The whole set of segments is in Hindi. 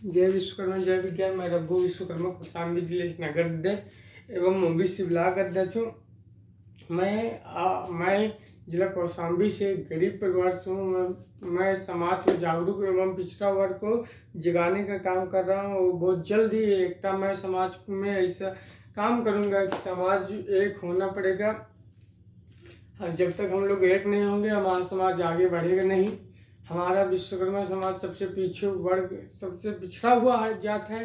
जय विश्वकर्मा जय विज्ञान। मैं रघु विश्वकर्मा कौशाम्बी जिले से नगर अध्यक्ष एवं ओबीसी ब्लॉक अध्यक्ष हूँ। मैं जिला कौशाम्बी से गरीब परिवार से हूँ। मैं समाज को जागरूक एवं पिछड़ा वर्ग को जगाने का काम कर रहा हूँ। बहुत जल्द ही एकता मैं समाज में ऐसा काम करूँगा कि समाज एक होना पड़ेगा। जब तक हम लोग एक नहीं होंगे हमारा समाज आगे बढ़ेगा नहीं। हमारा विश्वकर्मा समाज सबसे पीछे वर्ग, सबसे पिछड़ा हुआ जात है।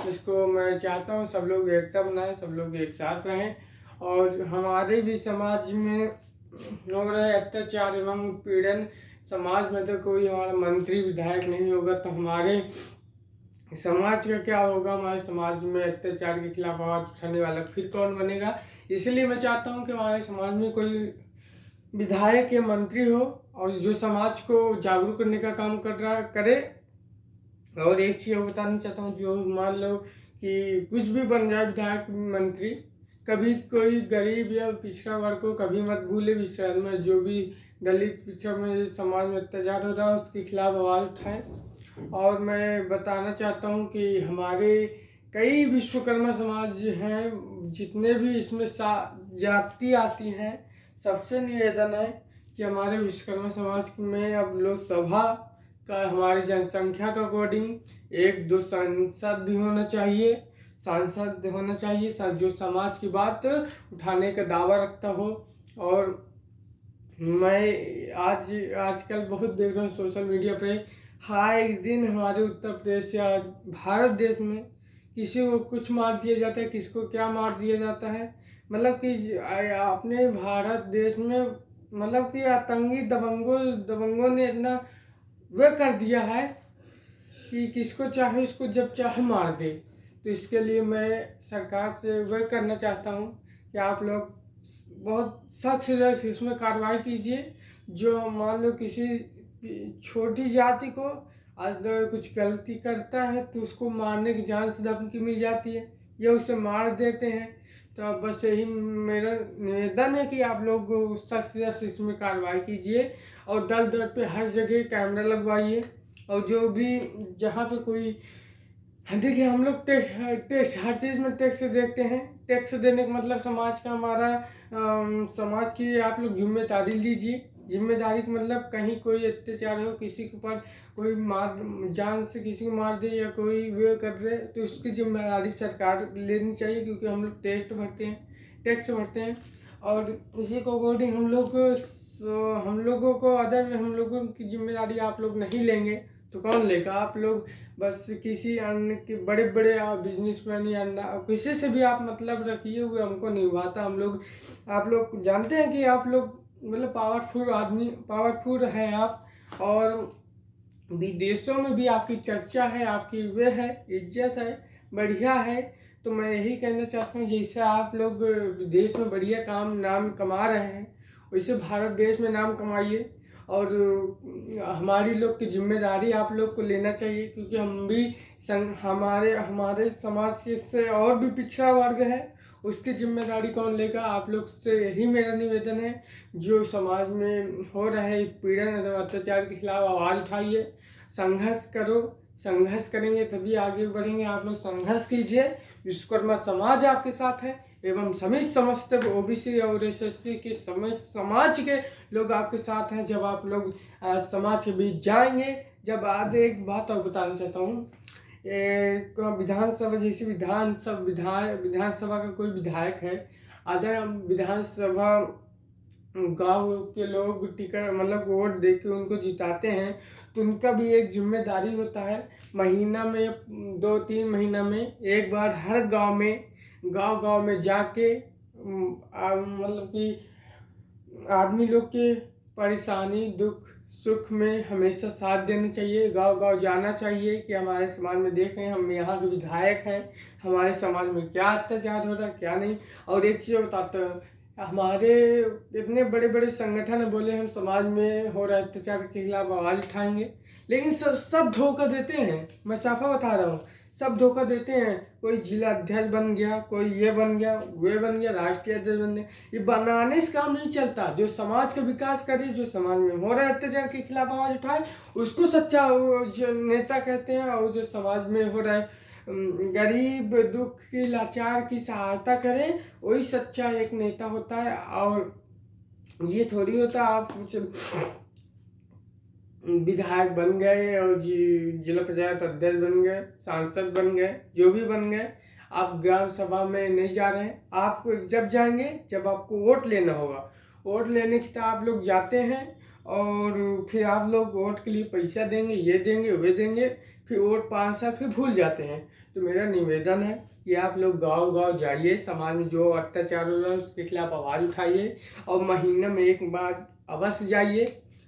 इसको मैं चाहता हूँ सब लोग एकता बनाएं, सब लोग एक साथ रहें। और हमारे भी समाज में हो रहे अत्याचार एवं उत्पीड़न, समाज में तो कोई हमारा मंत्री विधायक नहीं होगा तो हमारे समाज का क्या होगा। हमारे समाज में अत्याचार के खिलाफ आवाज उठाने वाला फिर कौन बनेगा। इसलिए मैं चाहता हूँ कि हमारे समाज में कोई विधायक या मंत्री हो और जो समाज को जागरूक करने का काम करे। और एक चीज़ बताना चाहता हूँ, जो मान लो कि कुछ भी बन जाए विधायक मंत्री, कभी कोई गरीब या पिछड़ा वर्ग को कभी मत भूले। विषय में जो भी दलित पिछड़ा में समाज में अत्याचार हो रहा है उसके खिलाफ आवाज़ उठाए। और मैं बताना चाहता हूँ कि हमारे कई विश्वकर्मा समाज हैं, जितने भी इसमें जाति आती हैं, सबसे निवेदन है कि हमारे विश्वकर्मा समाज में अब लोकसभा का हमारी जनसंख्या का अकॉर्डिंग 1-2 सांसद भी होना चाहिए, जो समाज की बात उठाने का दावा रखता हो। और मैं आजकल बहुत देख रहा हूँ सोशल मीडिया पे, हर दिन हमारे उत्तर प्रदेश या भारत देश में किसी को कुछ मार दिया जाता है, किसको क्या मार दिया जाता है। मतलब कि अपने भारत देश में मतलब कि आतंकी दबंगों ने इतना वह कर दिया है कि किसको चाहे उसको जब चाहे मार दे। तो इसके लिए मैं सरकार से वह करना चाहता हूँ कि आप लोग बहुत सख्त से सख्त इसमें कार्रवाई कीजिए। जो मान लो किसी छोटी जाति को अगर कुछ गलती करता है तो उसको मारने की जान से धमकी मिल जाती है या उसे मार देते हैं। तो अब बस यही मेरा निवेदन है कि आप लोग सख्त से सख्त इसमें कार्रवाई कीजिए और दर दर पे हर जगह कैमरा लगवाइए। और जो भी जहाँ पे कोई, देखिए हम लोग टैक्स हर चीज़ में टैक्स देखते हैं। टैक्स देने का मतलब समाज का हमारा समाज की आप लोग जिम्मेदारी लीजिए। जिम्मेदारी का मतलब कहीं कोई अत्याचार हो, किसी के ऊपर कोई जान से किसी को मार दे या कोई वे कर रहे तो उसकी जिम्मेदारी सरकार लेनी चाहिए, क्योंकि हम लोग टैक्स भरते हैं। और इसी को अकॉर्डिंग हम लोगों की जिम्मेदारी आप लोग नहीं लेंगे तो कौन लेगा। आप लोग बस किसी अन्य के बड़े बिजनेसमैन या किसी से भी आप मतलब रखिए, हुए हमको नहीं भाता। आप लोग जानते हैं कि आप लोग मतलब पावरफुल है आप, और विदेशों में भी आपकी चर्चा है, आपकी वे है, इज्जत है, बढ़िया है। तो मैं यही कहना चाहता हूँ, जैसे आप लोग विदेश में बढ़िया नाम कमा रहे हैं वैसे भारत देश में नाम कमाइए। और हमारी लोग की जिम्मेदारी आप लोग को लेना चाहिए, क्योंकि हम भी हमारे समाज के से और भी पिछड़ा वर्ग है, उसकी जिम्मेदारी कौन लेगा। आप लोग से यही मेरा निवेदन है, जो समाज में हो रहे पीड़न अत्याचार के खिलाफ आवाज़ उठाइए, संघर्ष करेंगे तभी आगे बढ़ेंगे। आप लोग संघर्ष कीजिए, विश्वकर्मा समाज आपके साथ है एवं समस्त ओबीसी और एसएससी के समाज के लोग आपके साथ हैं। जब आप लोग समाज के बीच जाएंगे, जब आगे एक बात और बताना चाहता हूँ, विधानसभा जैसी विधानसभा का कोई विधायक है, अगर विधानसभा गांव के लोग टिकट मतलब वोट दे के उनको जिताते हैं तो उनका भी एक जिम्मेदारी होता है। महीना में 2-3 महीना में एक बार हर गांव में जाके मतलब कि आदमी लोग के परेशानी दुख सुख में हमेशा साथ देना चाहिए। गांव जाना चाहिए कि हमारे समाज में देखें हम यहाँ के विधायक हैं, हमारे समाज में क्या अत्याचार हो रहा है क्या नहीं। और एक चीज़ बताते हैं, हमारे इतने बड़े संगठन बोले हम समाज में हो रहा अत्याचार के खिलाफ आवाज़ उठाएंगे, लेकिन सब धोखा देते हैं। मैं साफा बता रहा हूँ, सब धोखा देते हैं। कोई जिला अध्यक्ष बन गया, कोई ये बन गया, वे बन गया, राष्ट्रीय अध्यक्ष बन गया। ये बनाने से काम नहीं चलता। जो समाज का विकास करे, जो समाज में हो रहे अत्याचार के खिलाफ आवाज उठाए, उसको सच्चा जो नेता कहते हैं। और जो समाज में हो रहा है गरीब दुख की लाचार की सहायता करे, वही सच्चा एक नेता होता है। और ये थोड़ी होता आप कुछ विधायक बन गए और जिला पंचायत अध्यक्ष बन गए, सांसद बन गए, जो भी बन गए, आप ग्राम सभा में नहीं जा रहे हैं। आप जब जाएंगे, जब आपको वोट लेना होगा, वोट लेने की तो आप लोग जाते हैं और फिर आप लोग वोट के लिए पैसा देंगे, ये देंगे, वे देंगे, फिर वोट 5 साल फिर भूल जाते हैं। तो मेरा निवेदन है कि आप लोग गांव गांव जाइए, समाज में जो अत्याचार हो रहा है उसके खिलाफ आवाज़ उठाइए और महीने में एक बार अवश्य जाइए।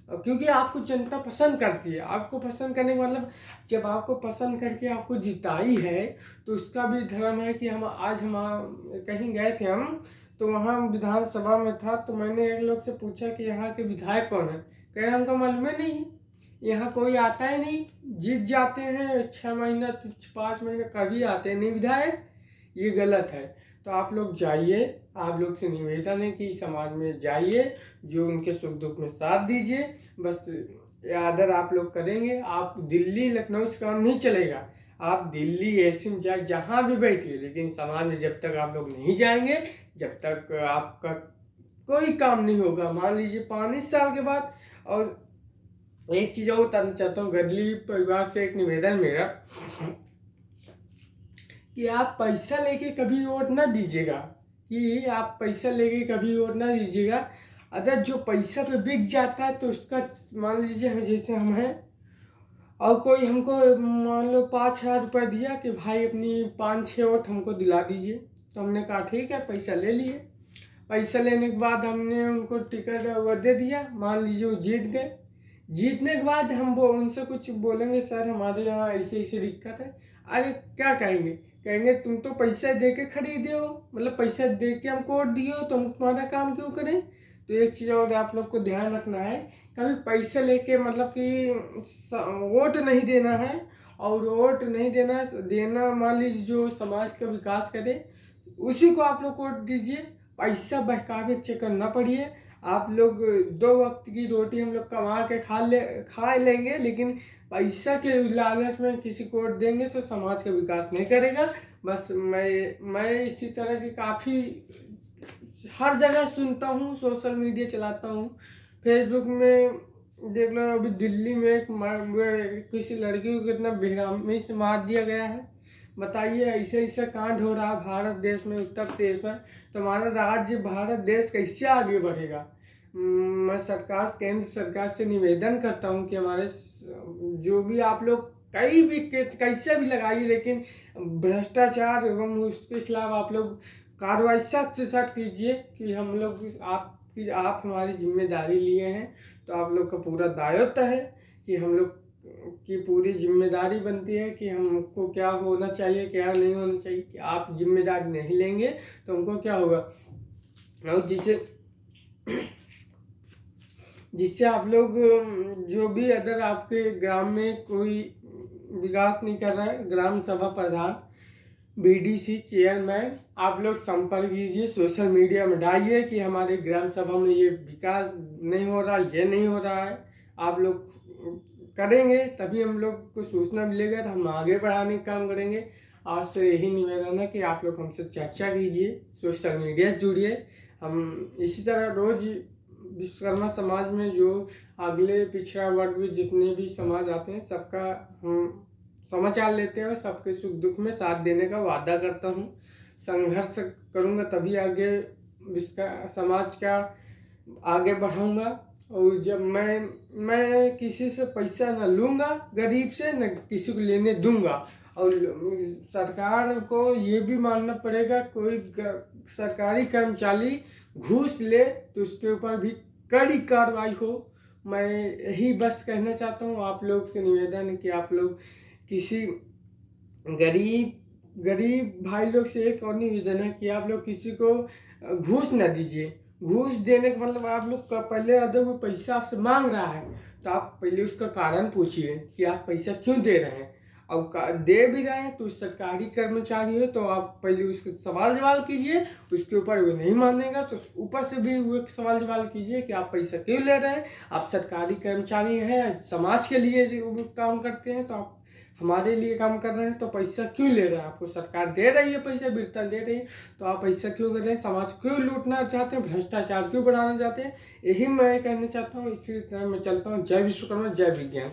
क्योंकि आपको जनता पसंद करती है। आपको पसंद करने का मतलब, जब आपको पसंद करके आपको जिताई है तो उसका भी धर्म है कि हम कहीं गए थे हम, तो वहाँ विधानसभा में था, तो मैंने एक लोग से पूछा कि यहाँ के विधायक कौन है। कह रहे हमको मालूम नहीं, यहाँ कोई आता है नहीं, जीत जाते हैं 6 महीना 5 महीने कभी आते नहीं विधायक। ये गलत है। तो आप लोग जाइए, आप लोग से निवेदन है कि समाज में जाइए, जो उनके सुख दुख में साथ दीजिए। बस आदर आप लोग करेंगे। आप दिल्ली लखनऊ से काम नहीं चलेगा। आप दिल्ली ऐसे में जाए जहाँ भी बैठिए, लेकिन समाज में जब तक आप लोग नहीं जाएंगे, जब तक आपका कोई काम नहीं होगा। मान लीजिए 5 साल के बाद। और एक चीज़ और बताना चाहता हूँ गरीब परिवार से, एक निवेदन मेरा कि आप पैसा लेके कभी वोट ना दीजिएगा, कि आप पैसा लेके कभी वोट ना दीजिएगा। अगर जो पैसा पे बिक जाता है तो उसका, मान लीजिए जैसे हम हैं और कोई हमको मान लो 5,000 रुपये दिया कि भाई अपनी 5-6 वोट हमको दिला दीजिए, तो हमने कहा ठीक है, पैसा ले लिए। पैसा लेने के बाद हमने उनको टिकट वो दे दिया, मान लीजिए वो जीत गए। जीतने के बाद हम वो उनसे कुछ बोलेंगे, सर हमारे यहाँ ऐसे ऐसे दिक्कत है। अरे क्या कहेंगे, कहेंगे तुम तो पैसा दे के खरीदे हो, मतलब पैसा दे के हमको वोट दिए हो, तो हम तुम्हारा काम क्यों करें। तो एक चीज़ और आप लोग को ध्यान रखना है, कभी पैसे लेके मतलब कि वोट नहीं देना है। और वोट नहीं देना मान लीजिए जो समाज का विकास करे उसी को आप लोग वोट दीजिए। पैसा बहकावे चक्कर ना पड़िए। आप लोग 2 वक्त की रोटी हम लोग कमा के खा लेंगे, लेकिन पैसा के लालच में किसी को वोट देंगे तो समाज का विकास नहीं करेगा। बस मैं इसी तरह की काफ़ी हर जगह सुनता हूँ, सोशल मीडिया चलाता हूँ, फेसबुक में देख लो, अभी दिल्ली में किसी लड़की को कितना बेरहमी से मार दिया गया है। बताइए, ऐसे ऐसे कांड हो रहा है भारत देश में, उत्तर प्रदेश में, तो हमारा राज्य भारत देश कैसे आगे बढ़ेगा। मैं केंद्र सरकार से निवेदन करता हूँ कि हमारे जो भी आप लोग कहीं भी कैसे भी लगाइए, लेकिन भ्रष्टाचार एवं उसके खिलाफ आप लोग कार्रवाई सख्त से सख्त कीजिए। कि हम लोग आप हमारी जिम्मेदारी लिए हैं, तो आप लोग का पूरा दायित्व है कि हम लोग की पूरी जिम्मेदारी बनती है कि हमको क्या होना चाहिए, क्या नहीं होना चाहिए। कि आप जिम्मेदारी नहीं लेंगे तो हमको क्या होगा। और जिससे आप लोग जो भी अगर आपके ग्राम में कोई विकास नहीं कर रहा है, ग्राम सभा प्रधान, बीडीसी चेयरमैन, आप लोग संपर्क कीजिए, सोशल मीडिया में डालिए कि हमारे ग्राम सभा में ये विकास नहीं हो रहा, ये नहीं हो रहा है। आप लोग करेंगे तभी हम लोग को सूचना मिलेगा, तो हम आगे बढ़ाने का काम करेंगे। आज से यही निवेदन है कि आप लोग हमसे चर्चा कीजिए, सोशल मीडिया से जुड़िए। हम इसी तरह रोज़ विश्वकर्मा समाज में जो अगले पिछड़ा वर्ग में जितने भी समाज आते हैं, सबका हम समाचार लेते हैं और सबके सुख दुख में साथ देने का वादा करता हूँ। संघर्ष करूँगा तभी आगे समाज का आगे बढ़ाऊँगा। और जब मैं किसी से पैसा न लूँगा, गरीब से न किसी को लेने दूँगा। और सरकार को ये भी मानना पड़ेगा, कोई सरकारी कर्मचारी घूस ले तो उसके ऊपर भी कड़ी कार्रवाई हो। मैं यही बस कहना चाहता हूँ। आप लोग से निवेदन है कि आप लोग किसी गरीब भाई लोग से एक और निवेदन है कि आप लोग किसी को घूस न दीजिए। घूस देने का मतलब, आप लोग का पहले अगर वो पैसा आपसे मांग रहा है तो आप पहले उसका कारण पूछिए कि आप पैसा क्यों दे रहे हैं। अब दे भी रहे हैं तो सरकारी कर्मचारी है तो आप पहले उसके सवाल जवाब कीजिए, उसके ऊपर वो नहीं मानेगा तो ऊपर से भी वो सवाल जवाब कीजिए कि आप पैसा क्यों ले रहे हैं। आप सरकारी कर्मचारी हैं, समाज के लिए जो काम करते हैं, तो आप हमारे लिए काम कर रहे हैं तो पैसा क्यों ले रहे हैं। आपको सरकार दे रही है पैसा, वेतन दे रही है, तो आप पैसा क्यों कर रहे हैं। समाज क्यों लूटना चाहते हैं, भ्रष्टाचार क्यों बढ़ाना चाहते हैं, यही मैं कहना चाहता हूँ। इसी तरह मैं चलता हूँ। जय विश्वकर्मा, जय विज्ञान।